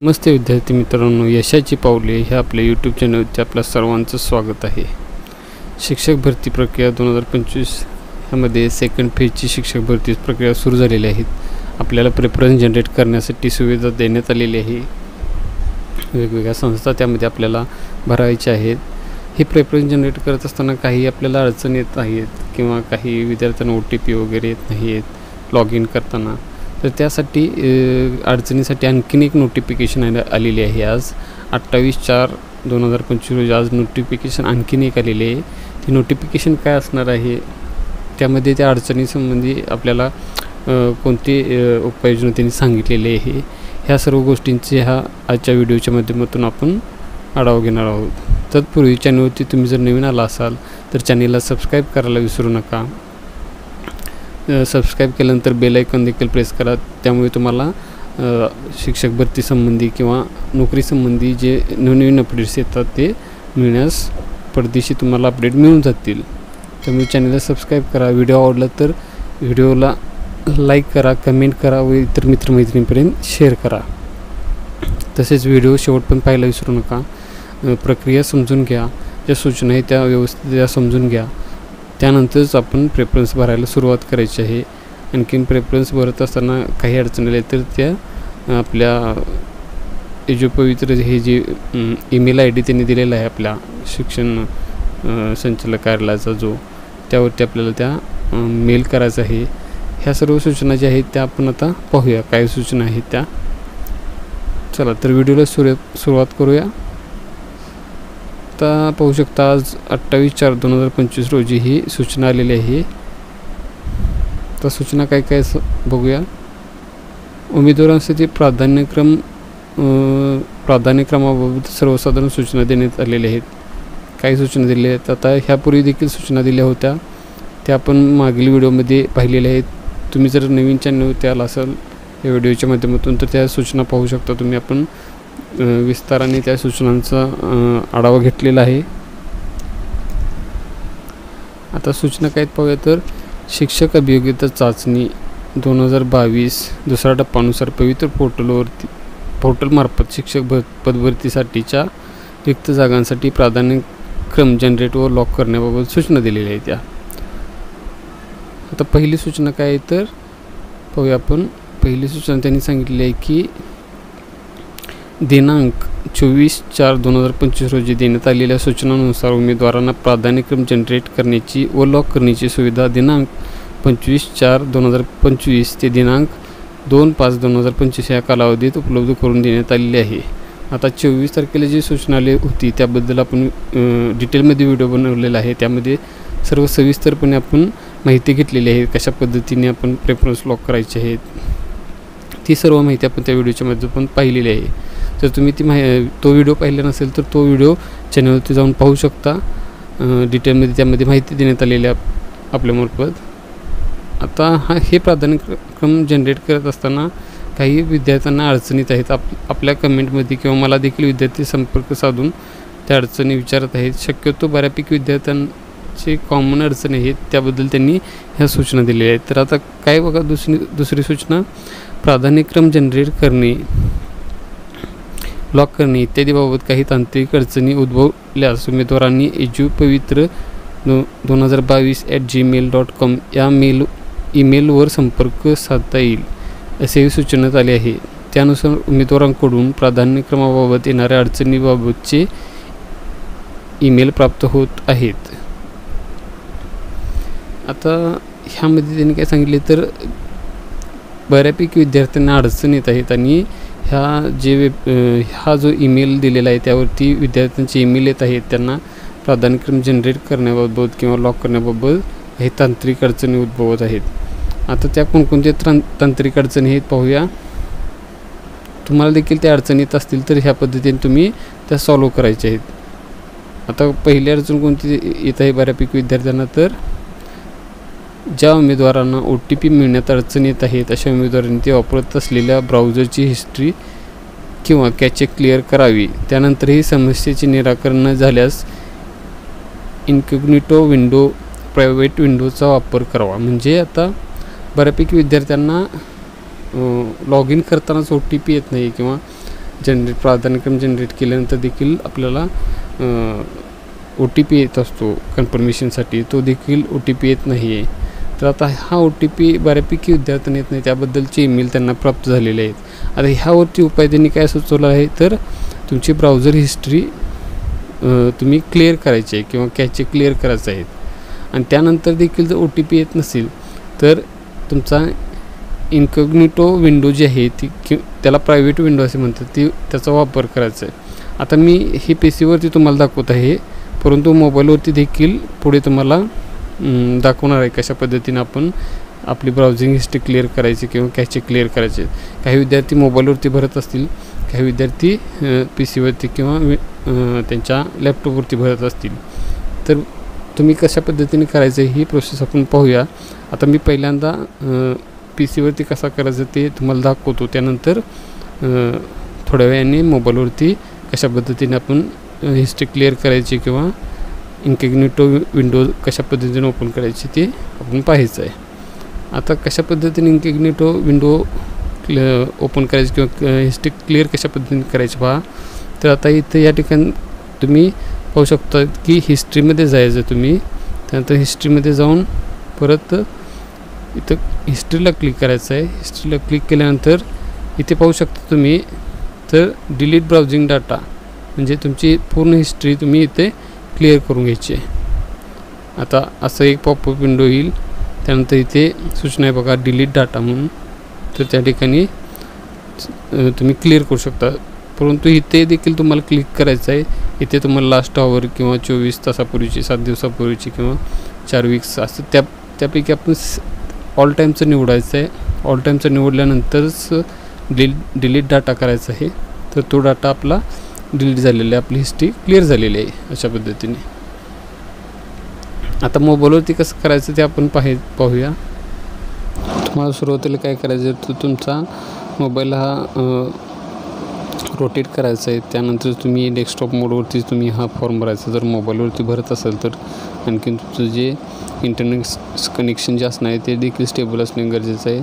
नमस्ते विद्यार्थी मित्रांनो, यशाची पावले ह्या आपल्या यूट्यूब चॅनलवरती आपल्या सर्वांचं स्वागत आहे। शिक्षक भरती प्रक्रिया 2025 ह्यामध्ये सेकंड फेजची शिक्षक भरती प्रक्रिया सुरू झालेली आहे। आपल्याला प्रेफरन्स जनरेट करण्यासाठी सुविधा देण्यात आलेली आहे। वेगवेगळ्या संस्था त्यामध्ये आपल्याला भरायच्या आहेत। हे प्रेफरन्स जनरेट करत असताना काही आपल्याला अडचणी येत आहेत किंवा काही विद्यार्थ्यांना OTP वगैरे येत नाही आहेत लॉग इन करताना, तर त्यासाठी अडचणीसाठी आणखीन एक नोटिफिकेशन आलेली आहे। आज 28/4/2025 रोजी आज नोटिफिकेशन आणखीन एक आलेली आहे। ती नोटिफिकेशन काय असणार आहे, त्यामध्ये त्या अडचणीसंबंधी आपल्याला कोणती उपाययोजना त्यांनी सांगितलेली आहे, ह्या सर्व गोष्टींची आजच्या व्हिडिओच्या माध्यमातून आपण आढावा घेणार आहोत। तत्पूर्वी चॅनलवरती तुम्ही जर नवीन आला असाल तर चॅनलला सबस्क्राईब करायला विसरू नका। सबस्क्राईब केल्यानंतर बेल आयकॉन देखील प्रेस करा, त्यामुळे तुम्हाला शिक्षक भरती संबंधी किंवा नोकरी संबंधी जे नवनवीन अपडेट्स येतात ते मिळण्यास पडदेशी तुम्हाला अपडेट मिळून जातील। त्यामुळे चॅनलला सबस्क्राईब करा। व्हिडिओ आवडला तर व्हिडिओला लाईक करा, कमेंट करा व इतर मित्रमैत्रिणींपर्यंत शेअर करा। तसेच व्हिडिओ शेवट पण पाहायला विसरू नका। प्रक्रिया समजून घ्या, ज्या सूचना आहेत त्या व्यवस्थित समजून घ्या, त्यानंतरच आपण प्रेफरन्स भरायला सुरुवात करायची आहे। आणखीन प्रेफरन्स भरत असताना काही अडचणी आल्या तर त्या आपल्या एजोपवित्र हे जे ईमेल ID त्यांनी दिलेला आहे आपल्या शिक्षण संचालक कार्यालयाचा जो, त्यावरती आपल्याला त्या मेल करायचा आहे। ह्या सर्व सूचना ज्या आहेत त्या आपण आता पाहूया, काय सूचना आहेत त्या। चला तर व्हिडिओला सुरुवात करूया। आता पाहू शकता आज 28/4/2025 रोजी ही सूचना आलेली आहे। तर सूचना काय काय बघूया। उमेदवारांसाठी प्राधान्यक्रमाबाबत सर्वसाधारण सूचना देण्यात आलेल्या आहेत। काही सूचना दिल्या आहेत, आता ह्यापूर्वी देखील सूचना दिल्या होत्या, त्या आपण मागील व्हिडिओमध्ये पाहिलेल्या आहेत। तुम्ही जर नवीन चॅनलवरती आला असाल या व्हिडिओच्या माध्यमातून तर त्या सूचना पाहू शकता तुम्ही। आपण विस्ताराने त्या सूचनांचा आढावा घेतलेला आहे। आता सूचना काय पाहूया तर शिक्षक अभियोग्यता चाचणी 2022 दुसरा टप्प्यानुसार पवित्र पोर्टलमार्फत शिक्षक पदभरतीसाठीच्या रिक्त जागांसाठी प्राधान्यक्रम जनरेट व लॉक करण्याबाबत सूचना दिलेल्या आहेत त्या। आता पहिली सूचना काय आहे तर पाहूया आपण। पहिली सूचना त्यांनी सांगितली आहे की दिनांक 24/4/2025 रोजी देण्यात आलेल्या सूचनांनुसार उमेदवारांना प्राधान्यक्रम जनरेट करण्याची व लॉक करण्याची सुविधा दिनांक 25/4/2025 ते दिनांक 2/5/2025 या कालावधीत उपलब्ध करून देण्यात आलेली आहे। आता 24 तारखेला जी सूचना आली होती त्याबद्दल आपण डिटेलमध्ये व्हिडिओ बनवलेला आहे, त्यामध्ये सर्व सविस्तरपणे आपण माहिती घेतलेली आहे, कशा पद्धतीने आपण प्रेफरन्स लॉक करायचे आहेत ती सर्व माहिती आपण त्या व्हिडिओच्या माध्यमातून पाहिलेली आहे। जर तुम्ही तो व्हिडिओ पाहिला नसेल तर तो व्हिडिओ चॅनलवरती जाऊन पाहू शकता। डिटेलमध्ये त्यामध्ये माहिती देण्यात आलेली आपल्यामार्फत। आता हे प्राधान्यक्रम जनरेट करत असताना काही विद्यार्थ्यांना अडचणीत आहेत। आपल्या कमेंटमध्ये किंवा मला देखील विद्यार्थी संपर्क साधून त्या अडचणी विचारत आहेत। शक्यतो बऱ्यापैकी विद्यार्थ्यांचे कॉमन अडचणी आहेत, त्याबद्दल त्यांनी ह्या सूचना दिलेल्या आहेत। तर आता काय बघा, दुसरी सूचना प्राधान्यक्रम जनरेट करणे, लॉक करणे इत्यादीबाबत काही तांत्रिक अडचणी उद्भवल्यास उमेदवारांनी ejupavitra2022@gmail.com या ईमेलवर संपर्क साधता येईल असेही सूचनेत आले आहे। त्यानुसार उमेदवारांकडून प्राधान्यक्रमाबाबत येणाऱ्या अडचणीबाबतचे ईमेल प्राप्त होत आहेत। आता ह्यामध्ये त्यांनी काय सांगितले तर बऱ्यापैकी विद्यार्थ्यांना अडचण येत आहेत आणि हा जो ईमेल दिलेला आहे त्यावरती विद्यार्थ्यांचे ईमेल येत आहेत, त्यांना प्राधान्यक्रम जनरेट करण्याबाबत किंवा लॉक करण्याबाबत काही तांत्रिक अडचणी उद्भवत आहेत। आता त्या कोणकोणत्या तांत्रिक अडचणी आहेत पाहूया। तुम्हाला देखील त्या अडचणी येत असतील तर ह्या पद्धतीने तुम्ही त्या सॉल्व्ह करायच्या आहेत। आता पहिली अडचण कोणती येत आहे बऱ्यापैकी विद्यार्थ्यांना, तर ज्या उमेदवारांना OTP मिळण्यात अडचण येत आहेत अशा उमेदवारांनी ते वापरत असलेल्या ब्राउझरची हिस्ट्री किंवा कॅचे क्लिअर करावी। त्यानंतरही समस्येचे निराकरण न झाल्यास इन्कॉग्निटो विंडो, प्रायव्हेट विंडोचा वापर करावा। म्हणजे आता बऱ्यापैकी विद्यार्थ्यांना लॉग इन करतानाच OTP येत नाही किंवा प्राधान्यक्रम जनरेट केल्यानंतर देखील आपल्याला OTP येत असतो कन्फर्मेशनसाठी, तो देखील OTP येत नाही आहे. तर आता हा OTP बऱ्यापैकी विद्यार्थ्यांना येत नाही, त्याबद्दलचे ईमेल त्यांना प्राप्त झालेले आहेत. आता ह्यावरती उपाय त्यांनी काय सुचवलं आहे, तर तुमची ब्राउझर हिस्ट्री तुम्ही क्लिअर करायची आहे किंवा कॅचे क्लिअर करायचं आहेत. आणि त्यानंतर देखील जर OTP येत नसेल तर तुमचा इन्कॉग्निटो विंडो जी आहे ती त्याला प्रायव्हेट विंडो असे म्हणतात, ती त्याचा वापर करायचा आहे. आता मी हे PC वरती तुम्हाला दाखवत आहे, परंतु मोबाईलवरती देखील पुढे तुम्हाला दाखवणार आहे कशा पद्धतीने आपण आपली ब्राउझिंग हिस्ट्री क्लिअर करायची किंवा कॅचे क्लिअर करायचे. काही विद्यार्थी मोबाईलवरती भरत असतील, काही विद्यार्थी PC वरती किंवा त्यांच्या लॅपटॉपवरती भरत असतील. तर तुम्ही कशा पद्धतीने करायचं ही प्रोसेस आपण पाहूया. आता मी पहिल्यांदा PC वरती कसा करायचं ते तुम्हाला दाखवतो, त्यानंतर थोड्या वेळाने मोबाईलवरती कशा पद्धतीने आपण हिस्ट्री क्लिअर करायची किंवा इन्कॉग्निटो विंडो कशा पद्धतीने ओपन करायची ते आपण पाहायचं आहे. आता कशा पद्धतीने इन्कॉग्निटो विंडो ओपन करायची किंवा हिस्ट्री क्लिअर कशा पद्धतीने करायची पहा. तर आता इथं या ठिकाणी तुम्ही पाहू शकता की हिस्ट्रीमध्ये जायचं तुम्ही, त्यानंतर हिस्ट्रीमध्ये जाऊन परत इथं हिस्ट्रीला क्लिक करायचं आहे. हिस्ट्रीला क्लिक केल्यानंतर इथे पाहू शकता तुम्ही, तर डिलीट ब्राउझिंग डाटा म्हणजे तुमची पूर्ण हिस्ट्री तुम्ही इथे क्लिअर करून घ्यायची आहे. आता असं एक पॉपअप विंडो येईल, त्यानंतर इथे सूचना आहे बघा डिलीट डाटा म्हणून, तर त्या ठिकाणी तुम्ही क्लिअर करू शकता. परंतु इथे देखील तुम्हाला क्लिक करायचं आहे. इथे तुम्हाला लास्ट आवर किंवा 24 तासापूर्वीची, 7 दिवसापूर्वीची किंवा 4 वीक्स असं त्यापैकी आपण ऑल टाईमचं निवडायचं आहे. ऑल टाईमचं निवडल्यानंतरच डिलीट डाटा करायचा आहे. तर तो डाटा आपला डिलीट झालेला आहे, आपली हिस्ट्री क्लिअर झालेली आहे अशा पद्धतीने. आता मोबाईलवरती कसं करायचं ते आपण पाहूया. तुम्हाला सुरुवातीला काय करायचं, तर तुमचा मोबाईल हा रोटेट करायचा आहे. त्यानंतर तुम्ही डेस्कटॉप मोडवरती तुम्ही हा फॉर्म भरायचा. जर मोबाईलवरती भरत असेल तर आणखीन तुमचं जे इंटरनेट कनेक्शन जे असणार आहे ते देखील स्टेबल असणे गरजेचं आहे.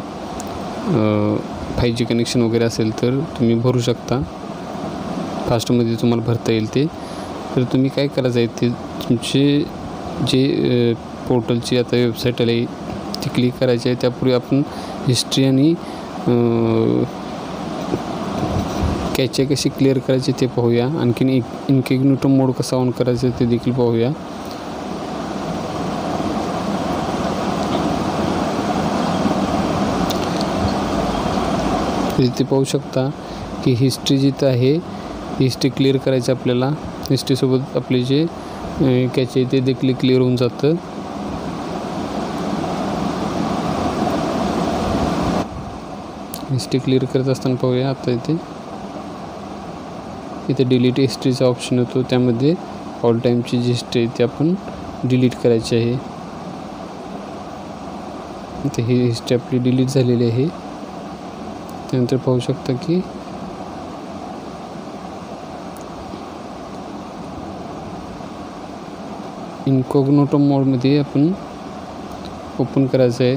5G कनेक्शन वगैरे असेल तर तुम्ही भरू शकता, फास्टमध्ये तुम्हाला भरता येईल ते. तर तुम्ही काय करायचं आहे, ते तुमचे जे पोर्टलची आता वेबसाईट आली ती क्लिक करायची आहे. त्यापूर्वी आपण हिस्ट्री आणि कॅचे कशी क्लिअर करायची ते पाहूया. आणखीन इन्कॉग्निटो मोड कसा ऑन करायचा ते देखील पाहूया. इथे पाहू शकता की हिस्ट्री जिथं आहे, हिस्ट्री क्लिअर करायची आपल्याला. हिस्ट्रीसोबत आपले जे कॅचे ते देखील क्लिअर होऊन जातं. हिस्ट्री क्लिअर करत असताना पाहूया. आता इथे डिलीट हिस्ट्रीचा ऑप्शन येतो, त्यामध्ये ऑल टाईमची जी हिस्ट्री आहे ती आपण डिलीट करायची आहे. इथे ही हिस्ट्री आपली डिलीट झालेली आहे. त्यानंतर पाहू शकता की इन्कॉग्निटो मोडमध्ये आपण ओपन करायचं आहे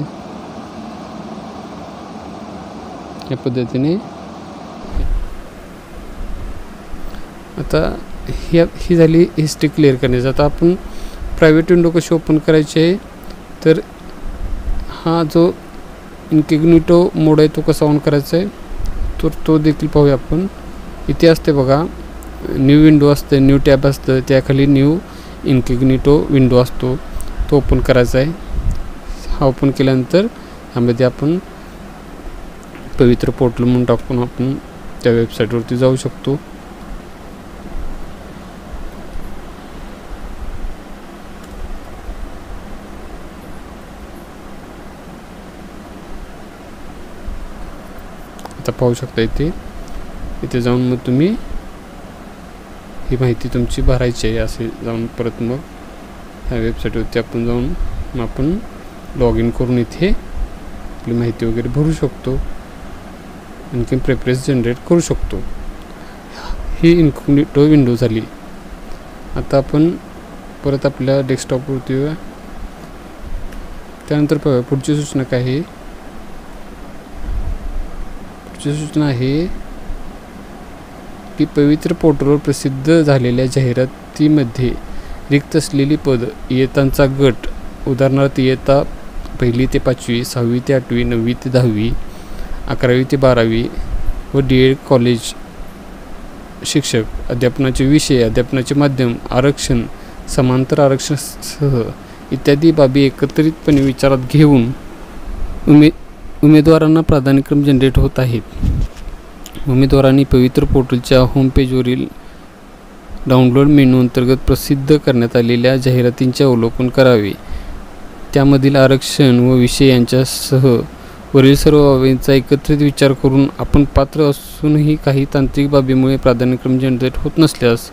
या पद्धतीने. आता ही झाली हिस्ट्री क्लिअर करण्याची. आता आपण प्रायव्हेट विंडो कशी ओपन करायची आहे, तर हा जो इन्कॉग्निटो मोड आहे तो कसा ऑन करायचा आहे तर तो देखील पाहूया आपण. इथे असते बघा न्यू विंडो असते, न्यू टॅब असतं, त्याखाली न्यू इन्कॉग्निटो विंडो असतो, तो ओपन करायचा आहे. हा ओपन केल्यानंतर ह्यामध्ये आपण पवित्र पोर्टल म्हणून टाकून आपण त्या वेबसाईटवरती जाऊ शकतो. आता पाहू शकता इथे जाऊन मग तुम्ही ही माहिती तुमची भरायची आहे. असे जाऊन परत मग ह्या वेबसाईटवरती आपण जाऊन मग आपण लॉग इन करून इथे आपली माहिती वगैरे भरू शकतो, आणखी प्रेफरन्स जनरेट करू शकतो. ही इन्कॉग्निटो विंडो झाली. आता आपण परत आपल्या डेस्कटॉपवरती येऊया. त्यानंतर पाहूया पुढची सूचना काय आहे. पुढची सूचना आहे की पवित्र पोर्टलवर प्रसिद्ध झालेल्या जाहिरातीमध्ये रिक्त असलेली पद इयत्तांचा गट, उदाहरणार्थ इयत्ता 1ली ते 5वी, 6वी ते 8वी, 9वी ते 10वी, 11वी ते 12वी व DED कॉलेज शिक्षक, अध्यापनाचे विषय, अध्यापनाचे माध्यम, आरक्षण, समांतर आरक्षणासह इत्यादी बाबी एकत्रितपणे विचारात घेऊन उमेदवारांना प्राधान्यक्रम जनरेट होत आहेत। उमेदवारांनी पवित्र पोर्टलच्या होम पेजवरील डाउनलोड मेनू अंतर्गत प्रसिद्ध करण्यात आलेल्या जाहिरातींचे अवलोकन करावे। त्यामधील आरक्षण व विषय यांच्यासह वरील सर्व बाबींचा एकत्रित विचार करून आपण पात्र असूनही काही तांत्रिक बाबीमुळे प्राधान्यक्रम जनरेट होत नसल्यास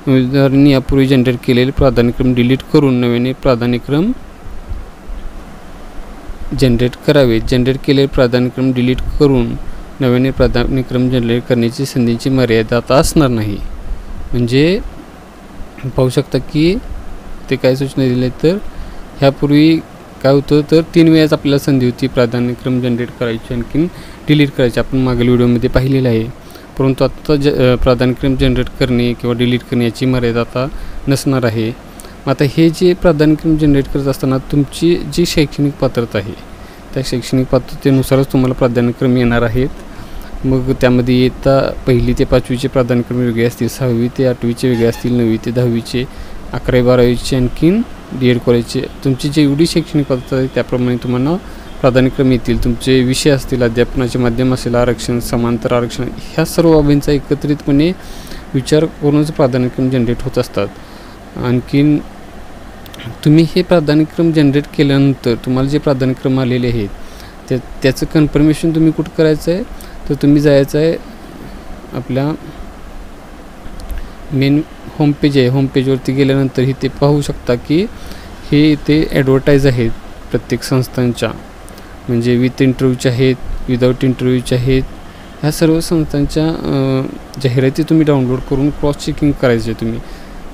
उमेदवारांनी यापूर्वी जनरेट केलेले प्राधान्यक्रम डिलीट करून नव्याने प्राधान्यक्रम जनरेट करावे। जनरेट केलेले प्राधान्यक्रम डिलीट करून नव्याने प्राधान्यक्रम जनरेट करण्याची संधीची मर्यादा आता असणार नाही। म्हणजे पाहू शकता की ते काय सूचना दिल्या तर ह्यापूर्वी काय होतं तर 3 वेळाच आपल्याला संधी होती प्राधान्यक्रम जनरेट करायची आणखीन डिलीट करायची, आपण मागील व्हिडिओमध्ये पाहिलेलं आहे। परंतु आता प्राधान्यक्रम जनरेट करणे किंवा डिलीट करणे याची मर्यादा आता नसणार आहे। आता हे जे प्राधान्यक्रम जनरेट करत असताना तुमची जी शैक्षणिक पात्रता आहे त्या शैक्षणिक पात्रतेनुसारच तुम्हाला प्राधान्यक्रम येणार आहेत। मग त्यामध्ये इयत्ता 1ली ते 5वीचे प्राधान्यक्रम वेगळे असतील, 6वी ते 8वीचे वेगळे असतील, 9वी ते 10वीचे, 11वी 12वीचे आणखीन DED कॉलेजचे, तुमची जी एवढी शैक्षणिक पात्रता आहे त्याप्रमाणे तुम्हाला प्राधान्यक्रम येतील। तुमचे विषय असतील, अध्यापनाचे माध्यम असेल, आरक्षण, समांतर आरक्षण, ह्या सर्व बाबींचा एकत्रितपणे विचार करूनच प्राधान्यक्रम जनरेट होत असतात। आणखीन तुम्ही हे प्राधान्यक्रम जनरेट केल्यानंतर तुम्हाला जे प्राधान्यक्रम आलेले आहेत त्याचं कन्फर्मेशन तुम्ही कुठं करायचं आहे तर तुम्ही जायचं आहे आपल्या मेन होम पेज आहे, होम पेजवरती गेल्यानंतर इथे पाहू शकता की हे इथे ॲडव्हर्टाईज आहेत प्रत्येक संस्थांच्या, म्हणजे विथ इंटरव्ह्यूचे आहेत, विदाऊट इंटरव्ह्यूचे आहेत, ह्या सर्व संस्थांच्या जाहिराती तुम्ही डाउनलोड करून क्रॉस चेकिंग करायचे। तुम्ही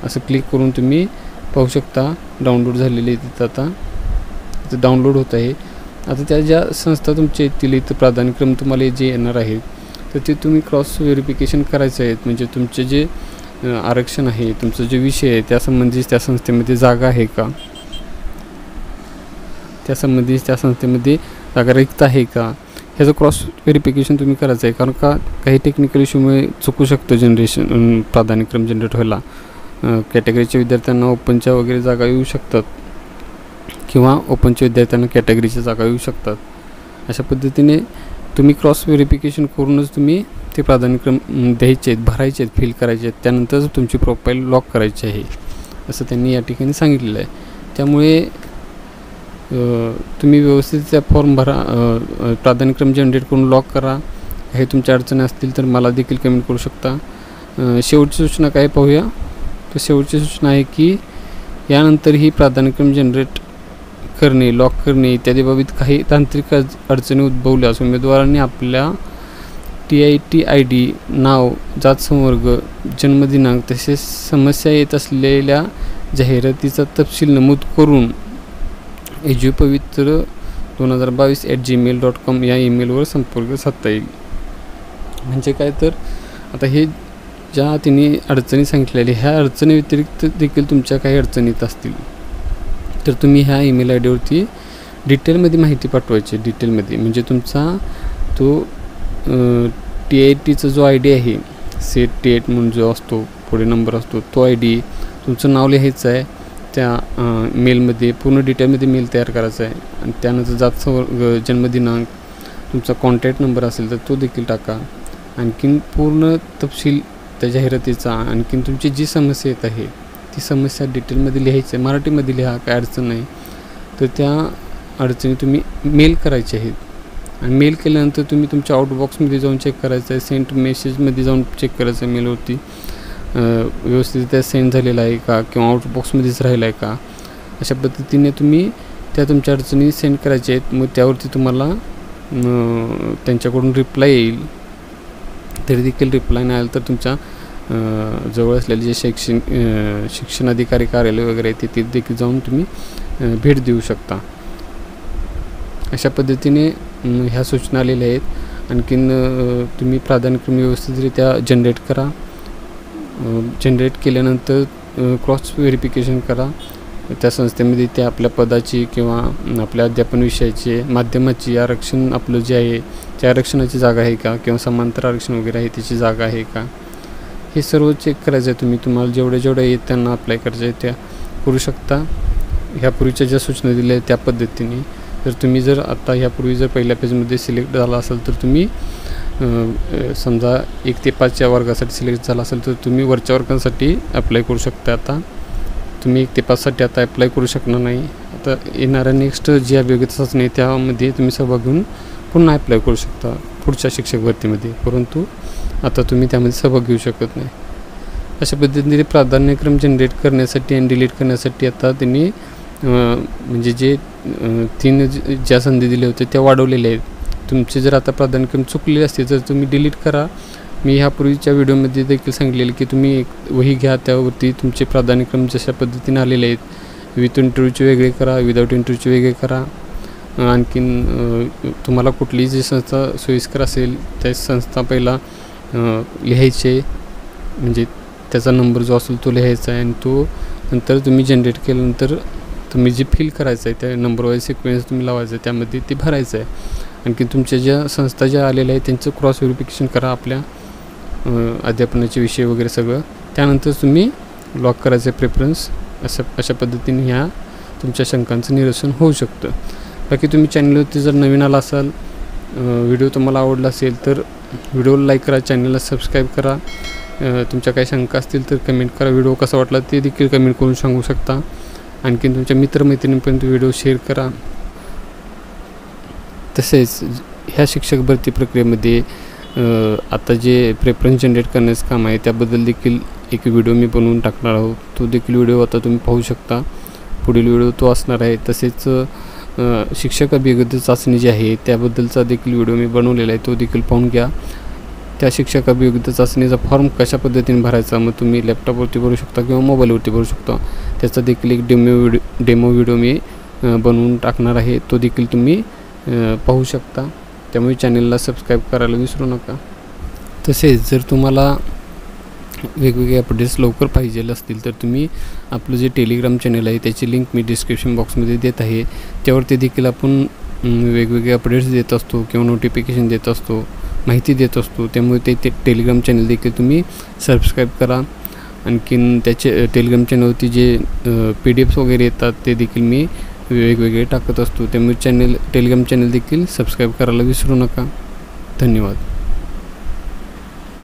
असं क्लिक करून तुम्ही पाहू शकता डाउनलोड झालेले तिथं आता इथं डाउनलोड होत आहे। आता त्या ज्या संस्था तुमच्या येतील इथं प्राधान्यक्रम तुम्हाला जे येणार आहेत तर ते तुम्ही क्रॉस व्हेरिफिकेशन करायचे आहेत, म्हणजे तुमचे जे आरक्षण आहे, तुमचं जे विषय आहे त्यासंबंधी त्या संस्थेमध्ये जागा आहे का, त्यासंबंधी त्या संस्थेमध्ये जागा रिक्त आहे का, ह्याचं क्रॉस व्हेरिफिकेशन तुम्ही करायचं आहे। कारण का काही टेक्निकल इश्यूमुळे चुकू शकतो जनरेशन प्राधान्यक्रम जनरेट व्हायला। कॅटेगरीच्या विद्यार्थ्यांना ओपनच्या वगैरे जागा येऊ शकतात किंवा ओपनच्या विद्यार्थ्यांना कॅटेगरीच्या जागा येऊ शकतात। अशा पद्धतीने तुम्ही क्रॉस व्हेरिफिकेशन करूनच तुम्ही ते प्राधान्यक्रम द्यायचे आहेत, भरायचे आहेत, फिल करायचे आहेत, त्यानंतरच तुमची प्रोफाईल लॉक करायची आहे असं त्यांनी या ठिकाणी सांगितलेलं आहे। त्यामुळे तुम्ही व्यवस्थित त्या फॉर्म भरा, प्राधान्यक्रम जनरेट करून लॉक करा। हे तुमच्या अडचणी असतील तर मला देखील कमेंट करू शकता। शेवटची सूचना काय पाहूया तर शेवटची सूचना आहे की यानंतर ही प्राधान्यक्रम जनरेट करणे, लॉक करणे इत्यादी बाबतीत काही तांत्रिक अडचणी उद्भवल्यास उमेदवारांनी आपल्या TIT ID, नाव, जात संवर्ग, जन्मदिनांक तसेच समस्या येत असलेल्या जाहिरातीचा तपशील नमूद करून edupavitra2022@gmail.com या ईमेलवर संपर्क साधता येईल। म्हणजे काय तर आता हे ज्या तिने अडचणी सांगितलेल्या ह्या अडचणी व्यतिरिक्त देखील तुमच्या काही अडचणी येत असतील तर तुम्ही ह्या ईमेल ID वरती डिटेलमध्ये माहिती पाठवायची। डिटेलमध्ये म्हणजे तुमचा तो TITचा जो ID आहे, सेट TIT म्हणून जो असतो पुढे नंबर असतो तो ID, तुमचं नाव लिहायचं आहे त्या मेलमध्ये, पूर्ण डिटेलमध्ये मेल तयार करायचा आहे आणि त्यानंतर जात संवर्ग, जन्मदिनांक, तुमचा कॉन्टॅक्ट नंबर असेल तर तो देखील टाका। आणखीन पूर्ण तपशील त्या जाहिरातीचा, आणखीन तुमची जी समस्या येत आहे ती समस्या डिटेलमध्ये लिहायची आहे, मराठीमध्ये लिहा, काय अडचण नाही। तर त्या अडचणी तुम्ही मेल करायचे आहेत आणि मेल केल्यानंतर तुम्ही तुमच्या आउटबॉक्समध्ये जाऊन चेक करायचं आहे, सेंट मेसेजमध्ये जाऊन चेक करायचं आहे मेलवरती व्यवस्थितरित्या सेंड झालेला आहे का किंवा आउटबॉक्समध्येच राहिला आहे का, अशा पद्धतीने तुम्ही त्या तुमच्या अडचणी सेंड करायच्या आहेत। मग त्यावरती तुम्हाला त्यांच्याकडून रिप्लाय येईल। तरी देखील रिप्लाय नाही आला तर तुमच्या जवळ असलेले जे शिक्षण अधिकारी कार्यालय वगैरे आहे तिथे देखील जाऊन तुम्ही भेट देऊ शकता। अशा पद्धतीने ह्या सूचना आलेल्या आहेत आणखीन तुम्ही प्राधान्यक्रम व्यवस्थितरित्या जनरेट करा. जनरेट केल्यानंतर क्रॉस व्हेरिफिकेशन करा त्या संस्थेमध्ये, त्या आपल्या पदाची किंवा आपल्या अध्यापन विषयाचे माध्यमाची आरक्षण आपलं जे आहे त्या आरक्षणाची जागा आहे का, किंवा समांतर आरक्षण वगैरे आहे त्याची जागा आहे का, हे सर्व चेक करायचं आहे. तुम्हाला जेवढ्या येत त्यांना अप्लाय करायचं आहे त्या करू शकता. ह्यापूर्वीच्या ज्या सूचना दिल्या आहेत त्या पद्धतीने. तुम्ही जर आता ह्यापूर्वी जर पहिल्या पेजमध्ये सिलेक्ट झाला असेल तर तुम्ही समजा 1 ते 5 वर्गासाठी सिलेक्ट झाला असेल तर तुम्ही वरच्या वर्गांसाठी अप्लाय करू शकता. आता तुम्ही 1 ते 5साठी आता अप्लाय करू शकणार नाही. आता येणाऱ्या नेक्स्ट जी अभियोग्यता चाचणी आहे त्यामध्ये तुम्ही सहभाग घेऊन पुन्हा अप्लाय करू शकता पुढच्या शिक्षक भरतीमध्ये, परंतु आता तुम्ही त्यामध्ये सहभाग घेऊ शकत नाही. अशा पद्धतीने प्राधान्यक्रम जनरेट करण्यासाठी आणि डिलीट करण्यासाठी आता त्यांनी म्हणजे जे 3 ज्या संधी दिल्या होत्या त्या वाढवलेल्या आहेत. तुमचे जर आता प्राधान्यक्रम चुकलेले असतील तर तुम्ही डिलीट करा. मी ह्यापूर्वीच्या व्हिडिओमध्ये देखील सांगितलेलं की तुम्ही एक वही घ्या, त्यावरती तुमचे प्राधान्यक्रम जशा पद्धतीने आलेले आहेत विथ इंटरव्ह्यूचे वेगळे करा, विदाऊट इंटरव्ह्यूचे वेगळे करा. आणखीन तुम्हाला कुठलीही जी संस्था सोयीस्कर असेल त्या संस्था पहिला लिहायचे, म्हणजे त्याचा नंबर जो असेल तो लिहायचा आहे आणि तो नंतर तुम्ही जनरेट केल्यानंतर तुम्ही जे फिल करायचं आहे त्या नंबर वाईज सिक्वेन्स तुम्ही लावायचं आहे, त्यामध्ये ते भरायचं आहे. आणखी तुमच्या ज्या संस्था ज्या आलेल्या आहेत त्यांचं क्रॉस व्हेरिफिकेशन करा, आपल्या अध्यापनाचे विषय वगैरे सगळं. त्यानंतर तुम्ही लॉक करायचं आहे प्रेफरन्स. अशा पद्धतीने ह्या तुमच्या शंकांचं निरसन होऊ शकतं. बाकी तुम्ही चॅनलवरती जर नवीन आला असाल, व्हिडिओ तुम्हाला आवडला असेल तर व्हिडिओला लाईक करा, चॅनलला सबस्क्राईब करा. तुमच्या काही शंका असतील तर कमेंट करा. व्हिडिओ कसा वाटला ते देखील कमेंट करून सांगू शकता. आणखीन तुमच्या मित्रमैत्रिणींपर्यंत व्हिडिओ शेअर करा. तसेच ह्या शिक्षक भरती प्रक्रियेमध्ये आता जे प्रेफरन्स जनरेट करण्याचं काम आहे त्याबद्दल देखील एक व्हिडिओ मी बनवून टाकणार आहोत. तो देखील व्हिडिओ आता तुम्ही पाहू शकता. पुढील व्हिडिओ तो असणार आहे. तसेच शिक्षक अभियोग्यता चाचणी जी आहे त्याबद्दलचा देखील व्हिडिओ मी बनवलेला आहे, तो देखील पाहून घ्या. त्या शिक्षक अभियोग्यता चाचणीचा फॉर्म कशा पद्धतीने भरायचा मग तुम्ही लॅपटॉपवरती भरू शकता किंवा मोबाईलवरती भरू शकता. त्याचा देखील एक डेमो व्हिडिओ मी बनवून टाकणार आहे, तो देखील तुम्ही पाहू शकता. त्यामुळे चॅनलला सबस्क्राईब करायला विसरू नका. तसेच जर तुम्हाला वेगवेगळे अपडेट्स लवकर पाहिजे असतील तर तुम्ही आपलं जे टेलिग्राम चॅनल आहे त्याची लिंक मी डिस्क्रिप्शन बॉक्समध्ये देत आहे. त्यावरती देखील आपण वेगवेगळे अपडेट्स देत असतो किंवा नोटिफिकेशन देत असतो, माहिती देत असतो. त्यामुळे ते टेलिग्राम चॅनल देखील तुम्ही सबस्क्राईब करा. आणखीन त्याचे टेलिग्राम चॅनलवरती जे PDF वगैरे येतात ते देखील मी वेगवेगळे टाकत असतो. त्यामुळे टेलिग्राम चॅनल देखील सबस्क्राईब करायला विसरू नका. धन्यवाद.